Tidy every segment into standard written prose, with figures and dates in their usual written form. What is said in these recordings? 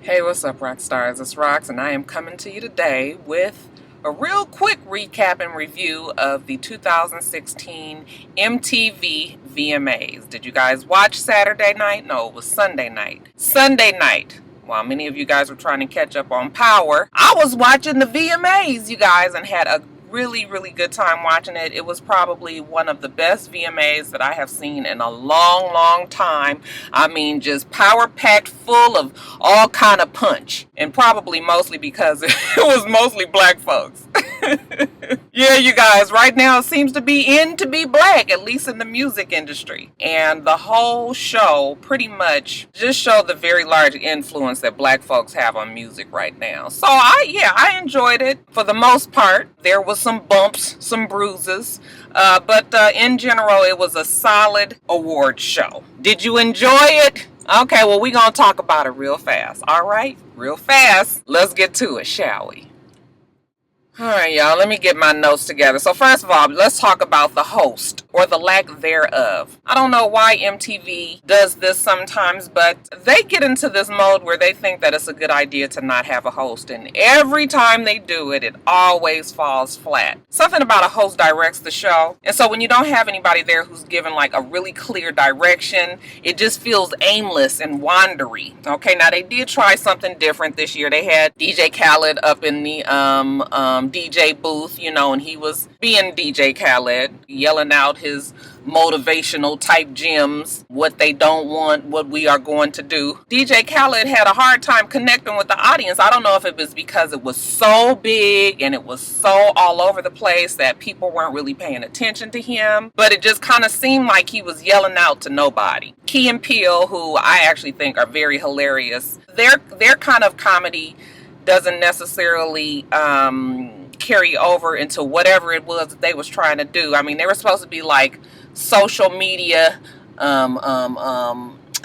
Hey, what's up, Roxstars? It's Rox, and I am coming to you today with a real quick recap and review of the 2016 MTV VMAs. Did you guys watch Saturday night? No, it was Sunday night. Sunday night, while many of you guys were trying to catch up on Power, I was watching the VMAs, you guys, and had a really good time watching it. It was probably one of the best VMAs that I have seen in a long time. I mean, just power packed full of all kind of punch, and probably mostly because it was mostly black folks. Yeah, you guys, right now it seems to be in to be black, at least in the music industry. And the whole show pretty much just showed the very large influence that black folks have on music right now. So I enjoyed it for the most part. There was some bumps, some bruises, but in general, it was a solid award show. Did you enjoy it? Okay, well, we're going to talk about it real fast. All right, real fast. Let's get to it, shall we? All right, y'all, let me get my notes together. So first of all, let's talk about the host, or the lack thereof. I don't know why MTV does this sometimes, but they get into this mode where they think that it's a good idea to not have a host. And every time they do it, it always falls flat. Something about a host directs the show. And so when you don't have anybody there who's given like a really clear direction, it just feels aimless and wandery. Okay, now they did try something different this year. They had DJ Khaled up in the DJ booth, you know, and he was being DJ Khaled, yelling out his motivational type gems, what they don't want, what we are going to do. DJ Khaled had a hard time connecting with the audience. I don't know if it was because it was so big and it was so all over the place that people weren't really paying attention to him, but it just kind of seemed like he was yelling out to nobody. Key and Peele, who I actually think are very hilarious, their kind of comedy doesn't necessarily carry over into whatever it was that they was trying to do. I mean, they were supposed to be like social media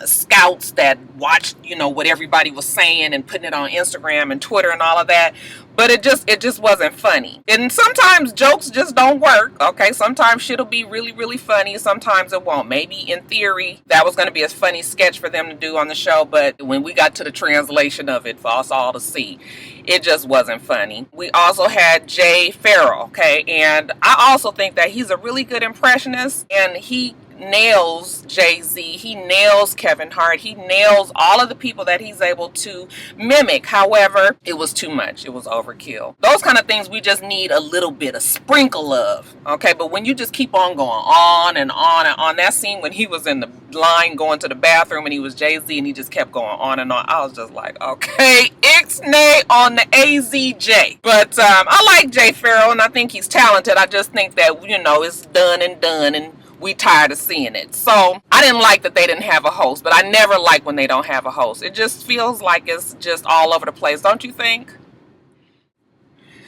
scouts that watched, you know, what everybody was saying and putting it on Instagram and Twitter and all of that. But it just wasn't funny. And sometimes jokes just don't work. Okay, sometimes shit'll be really funny. Sometimes it won't. Maybe in theory that was going to be a funny sketch for them to do on the show, but when we got to the translation of it for us all to see, it just wasn't funny. We also had Jay Farrell, okay, and I also think that he's a really good impressionist, and he nails Jay-Z, he nails Kevin Hart, he nails all of the people that he's able to mimic. However, it was too much. It was overkill. Those kind of things we just need a little bit, a sprinkle of, okay? But when you just keep on going on and on and on, that scene when he was in the line going to the bathroom and he was Jay-Z and he just kept going on and on, I was just like, okay, ixnay on the AZJ. But I like Jay Farrell and I think he's talented. I just think that, you know, it's done and we tired of seeing it. So I didn't like that they didn't have a host, but I never like when they don't have a host. It just feels like it's just all over the place, don't you think?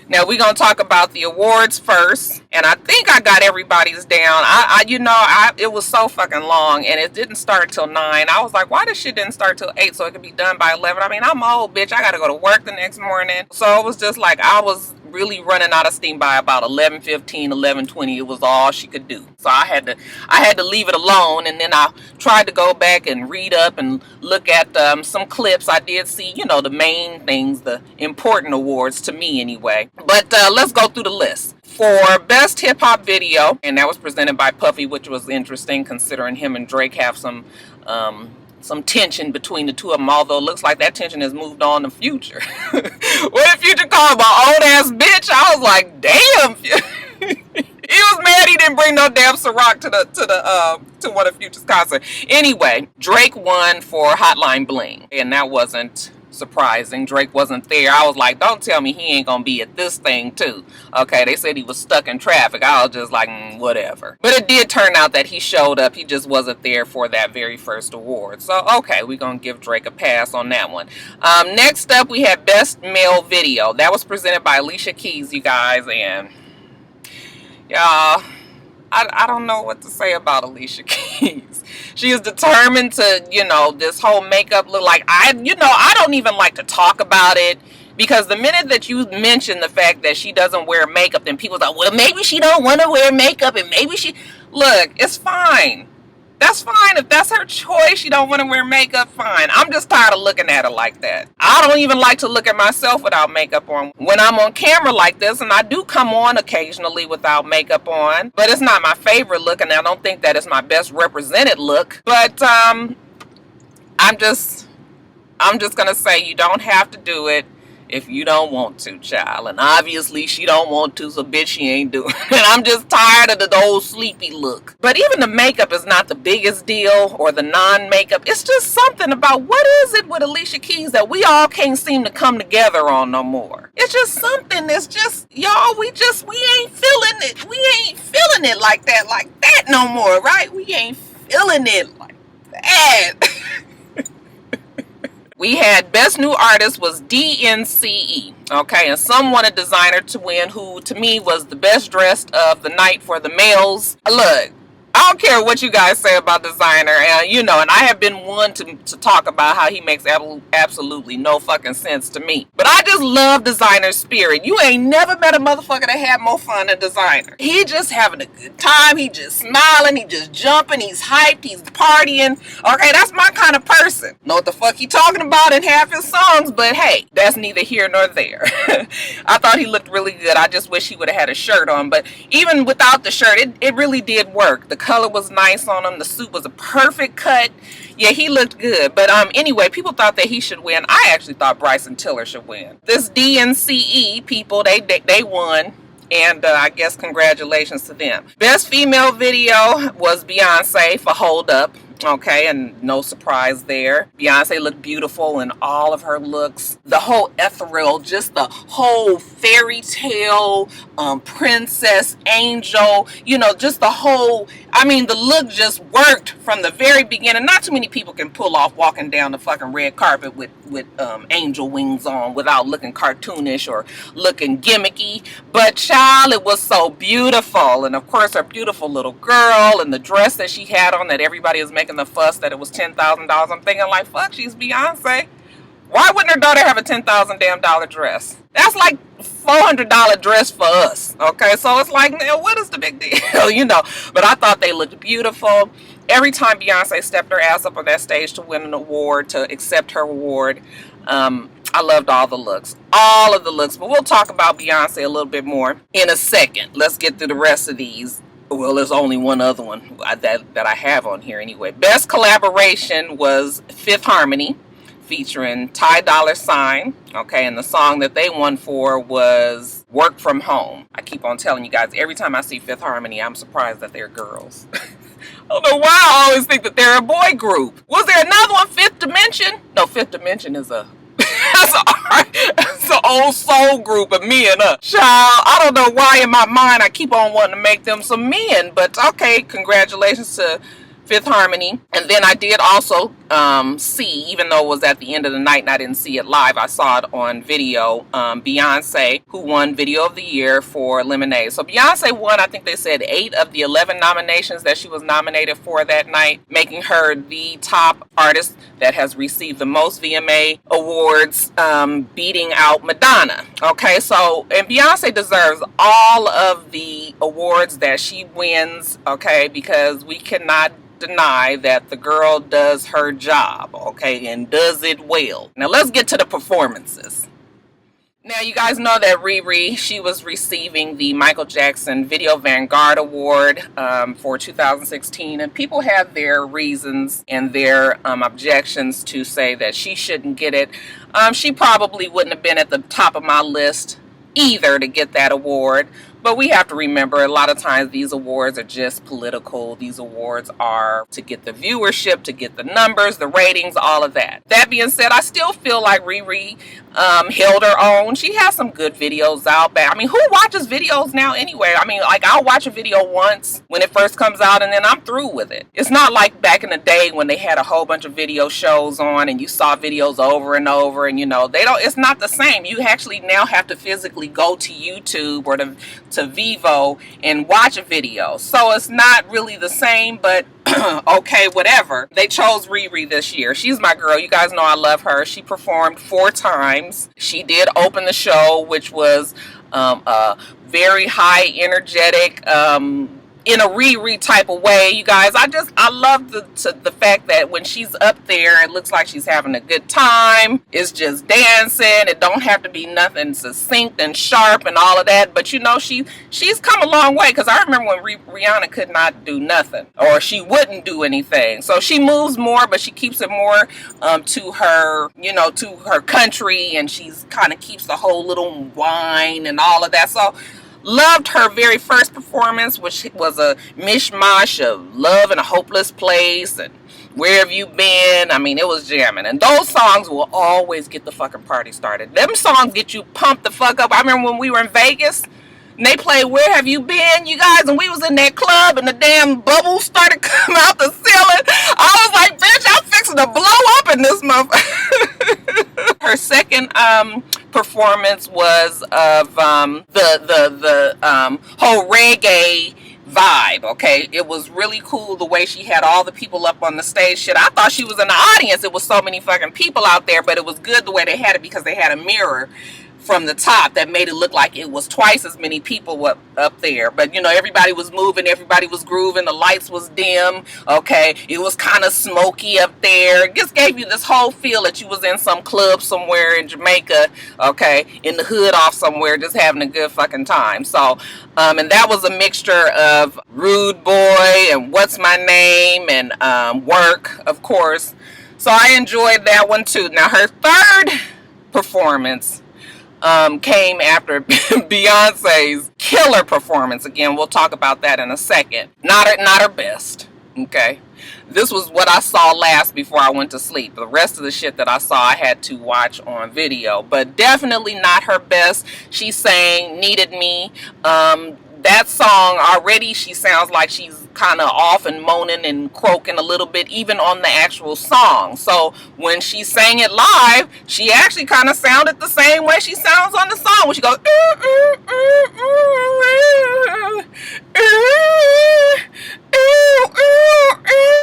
Now we're gonna talk about the awards first, and I think I got everybody's down. It was so fucking long, and it didn't start till 9. I was like, why this shit didn't start till 8 so it could be done by 11? I mean, I'm old, bitch. I gotta go to work the next morning. So it was just like I was really running out of steam by about 11:15, 11:20. It was all she could do. So I had to leave it alone, and then I tried to go back and read up and look at some clips. I did see, you know, the main things, the important awards to me anyway. But let's go through the list. For Best Hip Hop Video, and that was presented by Puffy, which was interesting considering him and Drake have some tension between the two of them, although it looks like that tension has moved on to Future. What did Future call my old ass bitch? I was like, damn. He was mad he didn't bring no damn Ciroc to one of Future's concerts. Anyway, Drake won for Hotline Bling, and that wasn't surprising. Drake wasn't there. I was like, don't tell me he ain't gonna be at this thing too. Okay, they said he was stuck in traffic. I was just like, whatever. But it did turn out that he showed up. He just wasn't there for that very first award. So, okay, we're gonna give Drake a pass on that one. Next up, we had Best Male Video. That was presented by Alicia Keys, you guys, and y'all, I don't know what to say about Alicia Keys. She is determined to, you know, this whole makeup look like, I don't even like to talk about it, because the minute that you mention the fact that she doesn't wear makeup, then people's like, well, maybe she don't want to wear makeup, and maybe she, look, it's fine. That's fine. If that's her choice, she don't want to wear makeup, fine. I'm just tired of looking at her like that. I don't even like to look at myself without makeup on. When I'm on camera like this, and I do come on occasionally without makeup on, but it's not my favorite look, and I don't think that is my best represented look. But I'm just gonna say you don't have to do it if you don't want to, child. And obviously she don't want to, so bitch, she ain't doing it. And I'm just tired of the old sleepy look. But even the makeup is not the biggest deal, or the non-makeup. It's just something about, what is it with Alicia Keys that we all can't seem to come together on no more? It's just something that's just, y'all, we ain't feeling it. We ain't feeling it like that no more, right? We ain't feeling it like that. We had Best New Artist was DNCE, okay, and some wanted designer to win, who to me was the best dressed of the night for the males. Look, I don't care what you guys say about designer, and you know, and I have been one to talk about how he makes absolutely no fucking sense to me. But I just love designer's spirit. You ain't never met a motherfucker that had more fun than designer. He just having a good time. He just smiling. He just jumping. He's hyped. He's partying. Okay, that's my kind of person. Know what the fuck he talking about in half his songs, but hey, that's neither here nor there. I thought he looked really good. I just wish he would have had a shirt on, but even without the shirt, it really did work. The color was nice on him. The suit was a perfect cut. Yeah, he looked good. But anyway, people thought that he should win. I actually thought Bryson Tiller should win. This DNCE people, they won. And I guess congratulations to them. Best female video was Beyonce for Hold Up. Okay, and no surprise there. Beyonce looked beautiful in all of her looks. The whole ethereal, just the whole fairy tale, princess, angel, you know, just the whole, I mean, the look just worked from the very beginning. Not too many people can pull off walking down the fucking red carpet with angel wings on without looking cartoonish or looking gimmicky. But child, it was so beautiful. And of course, her beautiful little girl and the dress that she had on that everybody is making the fuss that it was $10,000. I'm thinking like, fuck, she's Beyonce. Why wouldn't her daughter have a $10,000 damn dress? That's like $400 dress for us. Okay, so it's like, now what is the big deal? You know, but I thought they looked beautiful. Every time Beyonce stepped her ass up on that stage to win an award, to accept her award, I loved all the looks. All of the looks. But we'll talk about Beyonce a little bit more in a second. Let's get through the rest of these. Well, there's only one other one that I have on here anyway. Best collaboration was Fifth Harmony, featuring Ty Dolla $ign. Okay, and the song that they won for was Work From Home. I keep on telling you guys, every time I see Fifth Harmony, I'm surprised that they're girls. I don't know why I always think that they're a boy group. Was there another one, Fifth Dimension? No, Fifth Dimension is it's an old soul group of men. Child, I don't know why in my mind I keep on wanting to make them some men. But okay, congratulations to Fifth Harmony. And then I did also see, even though it was at the end of the night and I didn't see it live, I saw it on video, Beyonce, who won Video of the Year for Lemonade. So Beyonce won, I think they said 8 of the 11 nominations that she was nominated for that night, making her the top artist that has received the most VMA awards, beating out Madonna. Okay, so, and Beyonce deserves all of the awards that she wins, okay, because we cannot deny that the girl does her job, okay, and does it well. Now let's get to the performances. Now you guys know that Riri, she was receiving the Michael Jackson Video Vanguard Award for 2016, and people have their reasons and their objections to say that she shouldn't get it. She probably wouldn't have been at the top of my list either to get that award. But we have to remember, a lot of times these awards are just political. These awards are to get the viewership, to get the numbers, the ratings, all of that. That being said, I still feel like Riri held her own. She has some good videos out. But I mean, who watches videos now anyway? I mean, like, I'll watch a video once when it first comes out and then I'm through with it. It's not like back in the day when they had a whole bunch of video shows on and you saw videos over and over, and you know, it's not the same. You actually now have to physically go to YouTube or to Vivo and watch a video. So it's not really the same, but okay, whatever. They chose Riri this year. She's my girl. You guys know I love her. She performed 4 times. She did open the show, which was a very high energetic in a Riri type of way, you guys. I love the fact that when she's up there, it looks like she's having a good time. It's just dancing. It don't have to be nothing succinct and sharp and all of that. But you know, she's come a long way, because I remember when Rihanna could not do nothing, or she wouldn't do anything. So she moves more, but she keeps it more to her, you know, to her country, and she's kind of keeps the whole little wine and all of that. So loved her very first performance, which was a mishmash of Love in a Hopeless Place and Where Have You Been. I mean, it was jamming. And those songs will always get the fucking party started. Them songs get you pumped the fuck up. I remember when we were in Vegas and they played Where Have You Been, you guys, and we was in that club and the damn bubbles started coming out the ceiling. I was like, bitch, I'm fixing to blow up in this motherfucker. Her second performance was of the whole reggae vibe. Okay, it was really cool the way she had all the people up on the stage. Shit, I thought she was in the audience. It was so many fucking people out there, but it was good the way they had it, because they had a mirror from the top that made it look like it was twice as many people up there. But you know, everybody was moving, everybody was grooving, the lights was dim, okay, it was kind of smoky up there. It just gave you this whole feel that you was in some club somewhere in Jamaica, okay, in the hood off somewhere, just having a good fucking time. So and that was a mixture of Rude Boy and What's My Name and Work, of course. So I enjoyed that one too. Now her third performance came after Beyonce's killer performance. Again, we'll talk about that in a second. Not her best, okay? This was what I saw last before I went to sleep. The rest of the shit that I saw, I had to watch on video. But definitely not her best. She sang Needed Me. That song already, she sounds like she's kind of off and moaning and croaking a little bit, even on the actual song. So when she sang it live, she actually kind of sounded the same way she sounds on the song, when she goes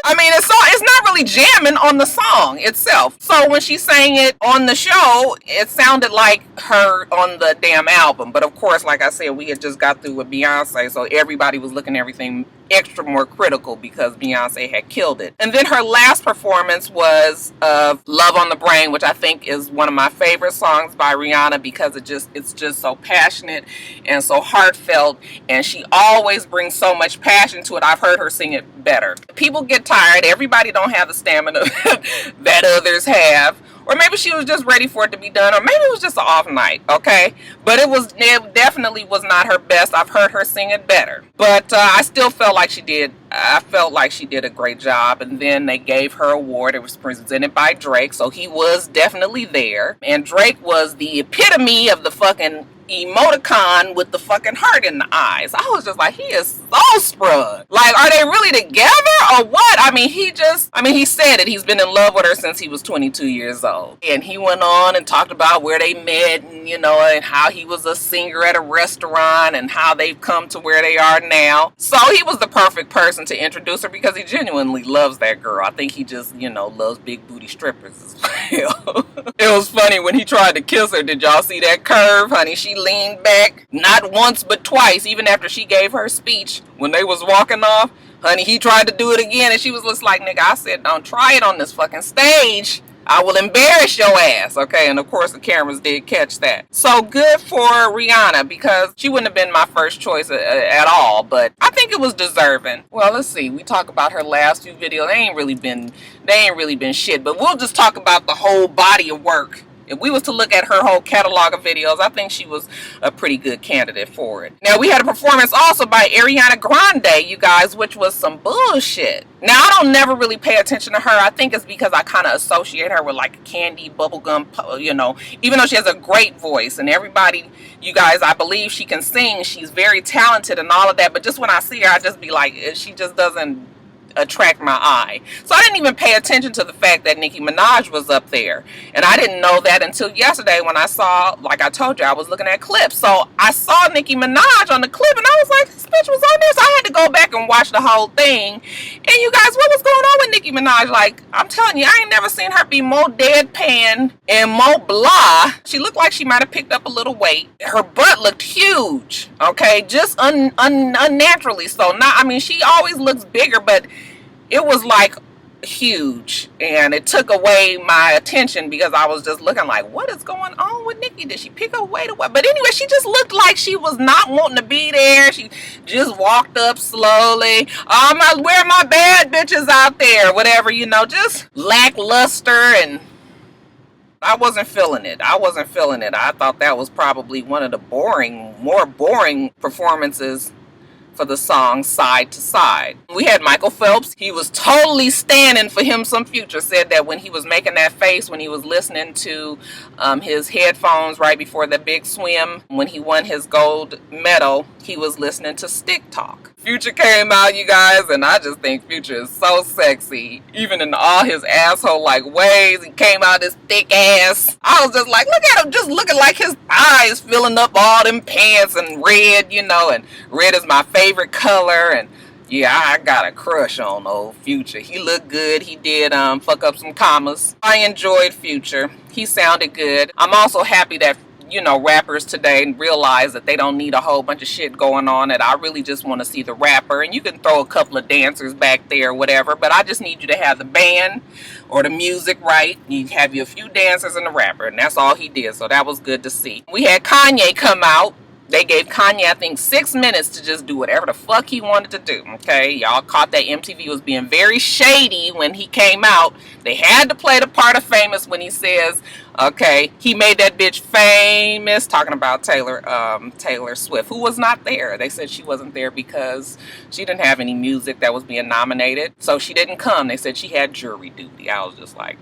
I mean, it's not really jamming on the song itself. So when she sang it on the show, it sounded like her on the damn album. But of course, like I said, we had just got through with Beyonce, so everybody was looking at everything extra more critical because Beyonce had killed it. And then her last performance was Love on the Brain, which I think is one of my favorite songs by Rihanna, because it's just so passionate and so heartfelt, and she always brings so much passion to it. I've heard her sing it better. People get tired. Everybody don't have the stamina that others have. Or maybe she was just ready for it to be done, or maybe it was just an off night, okay? But it definitely was not her best. I've heard her sing it better. But I still felt like she did a great job. And then they gave her award. It was presented by Drake, so he was definitely there. And Drake was the epitome of the fucking emoticon with the fucking heart in the eyes. I was just like, he is so sprung. Like, are they really together or what? I mean, he said it. He's been in love with her since he was 22 years old. And he went on and talked about where they met, and you know, and how he was a singer at a restaurant and how they've come to where they are now. So he was the perfect person to introduce her, because he genuinely loves that girl. I think he just, you know, loves big booty strippers as well. It was funny when he tried to kiss her. Did y'all see that curve, honey? She leaned back, not once but twice, even after she gave her speech when they was walking off. Honey, he tried to do it again, and she was just like, nigga, I said don't try it on this fucking stage. I will embarrass your ass, okay? And of course the cameras did catch that. So good for Rihanna, because she wouldn't have been my first choice at all, but I think it was deserving. Well, let's see. We talk about her last few videos. They ain't really been shit, but we'll just talk about the whole body of work. If we was to look at her whole catalog of videos, I think she was a pretty good candidate for it. Now, we had a performance also by Ariana Grande, you guys, which was some bullshit. Now, I don't never really pay attention to her. I think it's because I kind of associate her with like candy, bubblegum, you know, even though she has a great voice. And everybody, you guys, I believe she can sing. She's very talented and all of that. But just when I see her, I just be like, she just doesn't attract my eye. So I didn't even pay attention to the fact that Nicki Minaj was up there, and I didn't know that until yesterday when I saw, like I told you, I was looking at clips. So I saw Nicki Minaj on the clip, and I was like, this bitch was on there. So I had to go back and watch the whole thing. And you guys, what was going on with Nicki Minaj? Like, I'm telling you, I ain't never seen her be more deadpan and more blah. She looked like she might have picked up a little weight. Her butt looked huge, okay? Just unnaturally so. Not, I mean, she always looks bigger, but it was like huge, and it took away my attention because I was just looking like, what is going on with Nicki? Did she pick up weight or what? But anyway, she just looked like she was not wanting to be there. She just walked up slowly. Where are my bad bitches out there? Whatever, you know, just lackluster, and I wasn't feeling it. I thought that was probably one of the more boring performances for the song Side to Side. We had Michael Phelps. He was totally standing for him some Future. Said that when he was making that face, when he was listening to his headphones right before the big swim, when he won his gold medal, he was listening to Stick Talk. Future came out, you guys, and I just think Future is so sexy. Even in all his asshole-like ways, he came out his thick ass. I was just like, look at him, just looking like his thighs filling up all them pants, and red, you know, and red is my favorite color, and yeah, I got a crush on old Future. He looked good. He did fuck up some commas. I enjoyed Future. He sounded good. I'm also happy that, you know, rappers today realize that they don't need a whole bunch of shit going on, that I really just want to see the rapper, and you can throw a couple of dancers back there or whatever, but I just need you to have the band or the music right. You have you a few dancers and the rapper, and that's all he did, so that was good to see. We had Kanye come out. They gave Kanye, I think, 6 minutes to just do whatever the fuck he wanted to do, okay? Y'all caught that MTV was being very shady when he came out. They had to play the part of Famous when he says, okay, he made that bitch famous, talking about Taylor Swift, who was not there. They said she wasn't there because she didn't have any music that was being nominated, so she didn't come. They said she had jury duty. I was just like,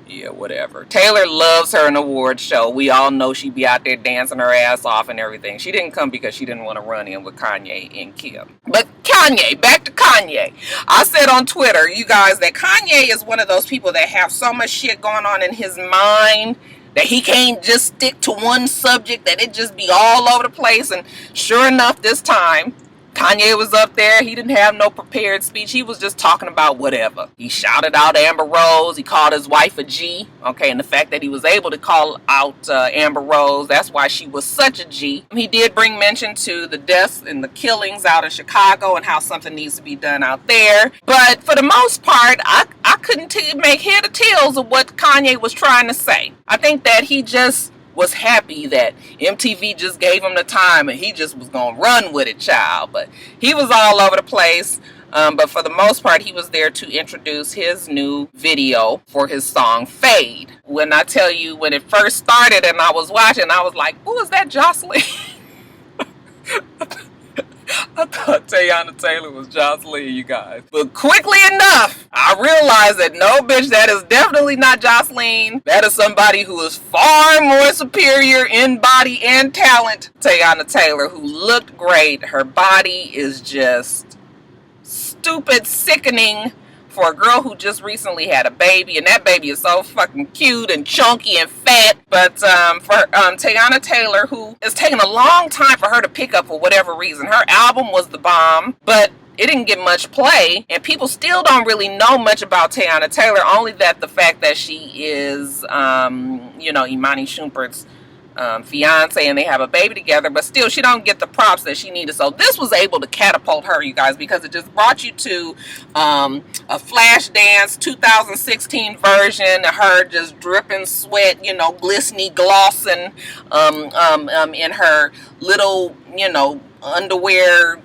yeah, whatever. Taylor loves her an award show. We all know she be out there dancing her ass off and everything. She didn't come because she didn't want to run in with Kanye and Kim. But Kanye, back to Kanye. I said on Twitter, you guys, that Kanye is one of those people that have so much shit going on in his mind that he can't just stick to one subject, that it just be all over the place. And sure enough, this time, Kanye was up there. He didn't have no prepared speech. He was just talking about whatever. He shouted out Amber Rose. He called his wife a G. Okay, and the fact that he was able to call out Amber Rose, that's why she was such a G. He did bring mention to the deaths and the killings out in Chicago and how something needs to be done out there. But for the most part, I couldn't make head or tails of what Kanye was trying to say. I think that he just was happy that MTV just gave him the time and he just was gonna run with it, child. But he was all over the place. But for the most part, he was there to introduce his new video for his song Fade. When I tell you, when it first started and I was watching, I was like, who is that, Jocelyn? I thought Teyana Taylor was Jocelyn, you guys. But quickly enough, I realized that no, bitch, that is definitely not Jocelyn. That is somebody who is far more superior in body and talent. Teyana Taylor, who looked great. Her body is just stupid, sickening for a girl who just recently had a baby, and that baby is so fucking cute and chunky and fat. But for Teyana Taylor, who it's taken a long time for her to pick up for whatever reason, her album was the bomb, but it didn't get much play, and people still don't really know much about Teyana Taylor, only that the fact that she is, you know, Imani Shumpert's fiance, and they have a baby together, but still she don't get the props that she needed. So this was able to catapult her, you guys, because it just brought you to a Flashdance 2016 version of her just dripping sweat, you know, glistening, glossing in her little, you know, underwear,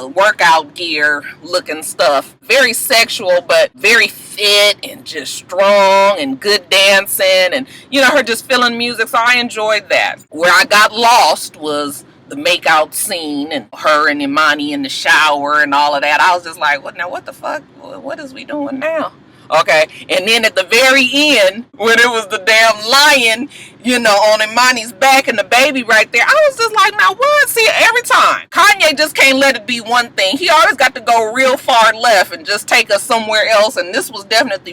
workout gear looking stuff. Very sexual, but very fit and just strong and good dancing, and you know, her just feeling music. So I enjoyed that. Where I got lost was the makeout scene and her and Imani in the shower and all of that. I was just like, what now? What the fuck? What is we doing now? Okay, and then at the very end, when it was the damn lion on Imani's back and the baby right there. I was just like, now what? See, every time. Kanye just can't let it be one thing. He always got to go real far left and just take us somewhere else. And this was definitely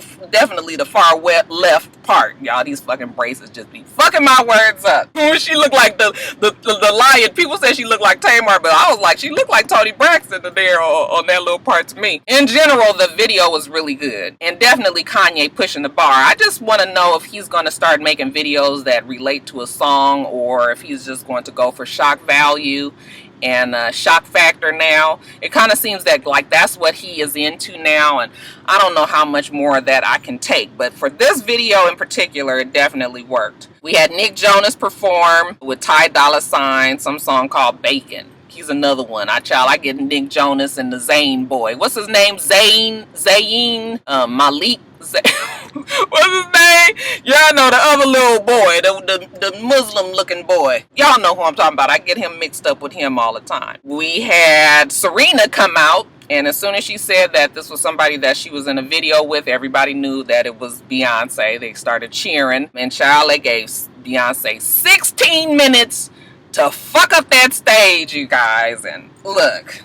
the far left part. Y'all, these fucking braces just be fucking my words up. She looked like the lion. People say she looked like Tamar, but I was like, she looked like Toni Braxton there on that little part to me. In general, the video was really good. And definitely Kanye pushing the bar. I just want to know if he's going to start making videos that relate to a song, or if he's just going to go for shock value and shock factor now. It kind of seems that like that's what he is into now, and I don't know how much more of that I can take, but for this video in particular, it definitely worked. We had Nick Jonas perform with Ty Dolla $ign, some song called Bacon. He's another one. I get Nick Jonas and the Zayn boy. What's his name? Zayn Malik. What's his name? Y'all know the other little boy, the Muslim looking boy. Y'all know who I'm talking about. I get him mixed up with him all the time. We had Serena come out, and as soon as she said that this was somebody that she was in a video with, everybody knew that it was Beyonce. They started cheering, and they gave Beyonce 16 minutes to fuck up that stage, you guys. And look,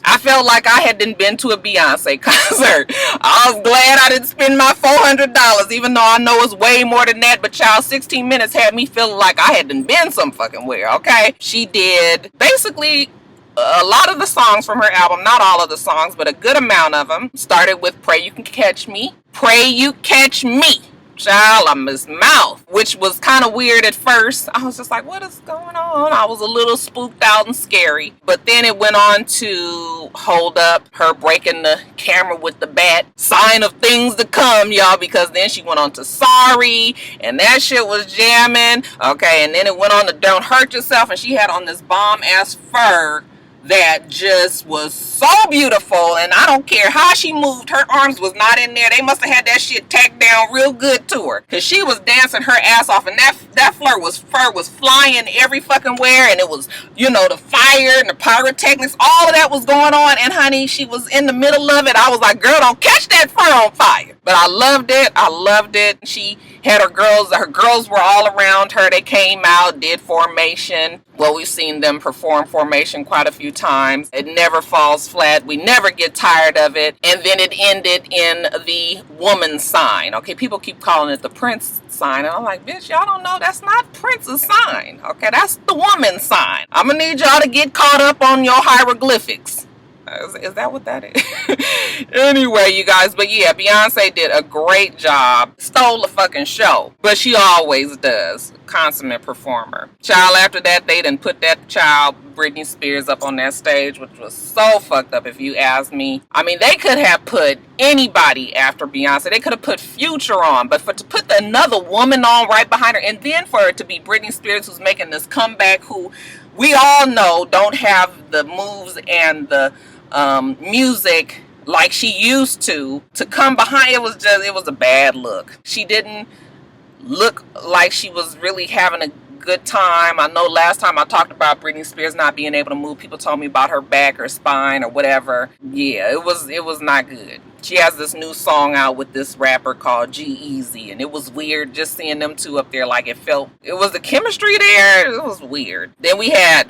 I felt like I hadn't been to a Beyonce concert. I was glad I didn't spend my $400, even though I know it's way more than that. But y'all, 16 minutes had me feeling like I hadn't been some fucking where, okay? She did basically a lot of the songs from her album, not all of the songs, but a good amount of them. Started with Pray You Can Catch Me. Pray You Catch Me. Child, I missed mouth, which was kind of weird at first. I was just like, what is going on? I was a little spooked out and scary. But then it went on to Hold Up, her breaking the camera with the bat, sign of things to come, y'all, because then she went on to Sorry, and that shit was jamming. Okay, and then it went on to Don't Hurt Yourself, and she had on this bomb-ass fur that just was so beautiful, and I don't care how she moved, her arms was not in there. They must have had that shit tacked down real good to her, because she was dancing her ass off, and that fur was flying every fucking where, and it was, the fire and the pyrotechnics, all of that was going on, and honey, she was in the middle of it. I was like, girl, don't catch that fur on fire. But I loved it. She had her girls were all around her. They came out, did Formation. Well, we've seen them perform Formation quite a few times. It never falls flat. We never get tired of it. And then it ended in the woman sign. Okay, people keep calling it the Prince sign. And I'm like, bitch, y'all don't know that's not Prince's sign. Okay, that's the woman sign. I'm going to need y'all to get caught up on your hieroglyphics. Is that what that is? Anyway, you guys, but yeah, Beyonce did a great job. Stole the fucking show. But she always does. Consummate performer. Child, after that, they done put that child, Britney Spears, up on that stage, which was so fucked up if you ask me. I mean, they could have put anybody after Beyonce. They could have put Future on, but to put another woman on right behind her, and then for it to be Britney Spears who's making this comeback, who we all know don't have the moves and the music like she used to come behind, it was a bad look. She didn't look like she was really having a good time. I know last time I talked about Britney Spears not being able to move, people told me about her back or spine or whatever. Yeah, it was not good. She has this new song out with this rapper called G-Eazy, and it was weird just seeing them two up there. Like, it was the chemistry there. It was weird. Then we had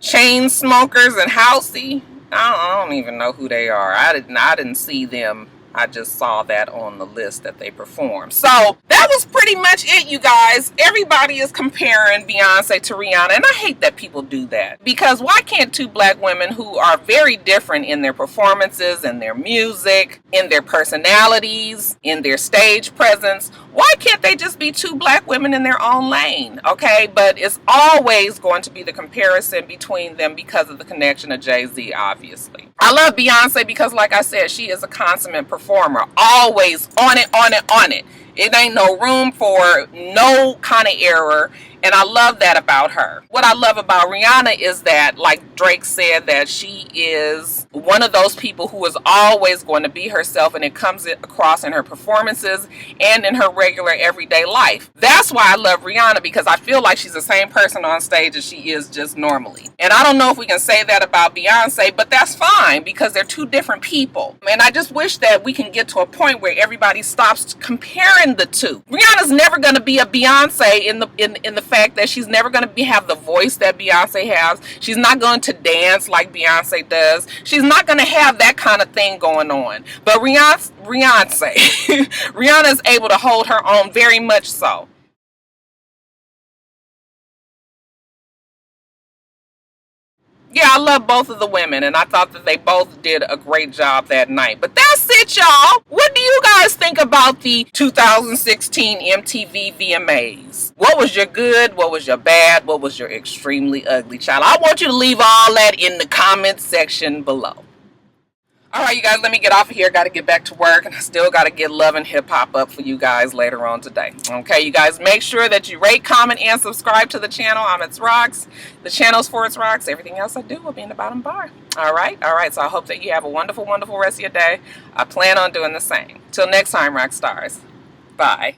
Chainsmokers and Halsey. I don't even know who they are. I didn't see them. I just saw that on the list that they performed. So that was pretty much it, you guys. Everybody is comparing Beyonce to Rihanna, and I hate that people do that. Because why can't two black women who are very different in their performances, in their music, in their personalities, in their stage presence, why can't they just be two black women in their own lane? Okay, but it's always going to be the comparison between them because of the connection of Jay-Z, obviously. I love Beyonce because, like I said, she is a consummate performer. Always on it. It ain't no room for no kind of error. And I love that about her. What I love about Rihanna is that, like Drake said, that she is one of those people who is always going to be herself, and it comes across in her performances and in her regular everyday life. That's why I love Rihanna, because I feel like she's the same person on stage as she is just normally. And I don't know if we can say that about Beyonce, but that's fine, because they're two different people. And I just wish that we can get to a point where everybody stops comparing the two. Rihanna's never going to be a Beyonce in the fact that she's never going to have the voice that Beyonce has. She's not going to dance like Beyonce does. She's not going to have that kind of thing going on. But Rihanna is able to hold her own, very much so. Yeah, I love both of the women, and I thought that they both did a great job that night. But that's it, y'all. What do you guys think about the 2016 MTV VMAs? What was your good? What was your bad? What was your extremely ugly, child? I want you to leave all that in the comment section below. All right, you guys, let me get off of here. Got to get back to work, and I still got to get Love and Hip Hop up for you guys later on today. Okay, you guys, make sure that you rate, comment, and subscribe to the channel. I'm itsrox. The channel's for itsrox. Everything else I do will be in the bottom bar. All right. So I hope that you have a wonderful, wonderful rest of your day. I plan on doing the same. Till next time, rock stars. Bye.